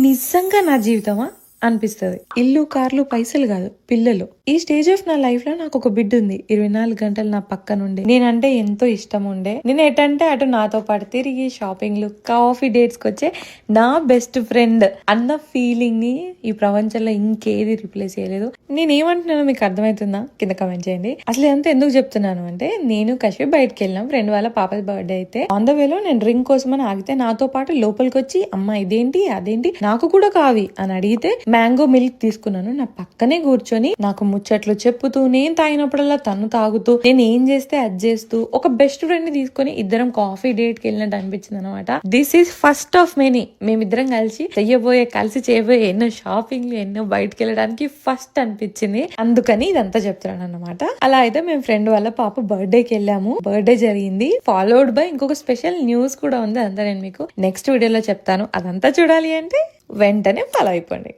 నిజంగా నా జీవితమా అనిపిస్తుంది. ఇల్లు, కార్లు, పైసలు కాదు, పిల్లలు. ఈ స్టేజ్ ఆఫ్ నా లైఫ్ లో నాకు ఒక బిడ్డ ఉంది. 24 గంటలు నా పక్కన ఉండే, నేనంటే ఎంతో ఇష్టం ఉండే. నేను ఎటంటే అటు నాతో పాటు తిరిగి షాపింగ్లు, కాఫీ డేట్స్ కి వచ్చే నా బెస్ట్ ఫ్రెండ్ అన్న ఫీలింగ్ ని ఈ ప్రపంచంలో ఇంకేది రిప్లేస్ చేయలేదు. నేను ఏమంటున్నానో మీకు అర్థమవుతుందా? కింద కమెంట్ చేయండి. అసలు ఇదంతా ఎందుకు చెప్తున్నాను అంటే, నేను కశ్యప్ బయటకు వెళ్ళాం. ఫ్రెండ్ వాళ్ళ పాప బర్త్డే అయితే ఆన్ ద వేలో నేను డ్రింక్ కోసం అని ఆగితే నాతో పాటు లోపలికి వచ్చి, అమ్మ ఇదేంటి అదేంటి నాకు కూడా కావి అని అడిగితే మ్యాంగో మిల్క్ తీసుకున్నాను. నా పక్కనే కూర్చొని నాకు ముచ్చట్లు చెప్పుతూ, నేను తాగినప్పుడల్లా తను తాగుతూ, నేను ఏం చేస్తే అది చేస్తూ, ఒక బెస్ట్ ఫ్రెండ్ ని తీసుకొని ఇద్దరం కాఫీ డేట్ కి వెళ్ళినట్టు అనిపించింది అనమాట. This is first of many. మేమిద్దరం కలిసి చేయబోయే ఎన్నో షాపింగ్లు, ఎన్నో బయటకు వెళ్ళడానికి ఫస్ట్ అనిపించింది. అందుకని ఇదంతా చెప్తున్నాను అనమాట. అలా అయితే మేము ఫ్రెండ్ వాళ్ళ పాప బర్త్డేకి వెళ్ళాము. బర్త్డే జరిగింది, ఫాలోడ్ బై ఇంకొక స్పెషల్ న్యూస్ కూడా ఉంది. అదంతా నేను మీకు నెక్స్ట్ వీడియోలో చెప్తాను. అదంతా చూడాలి అంటే వెంటనే ఫాలో అయిపోండి.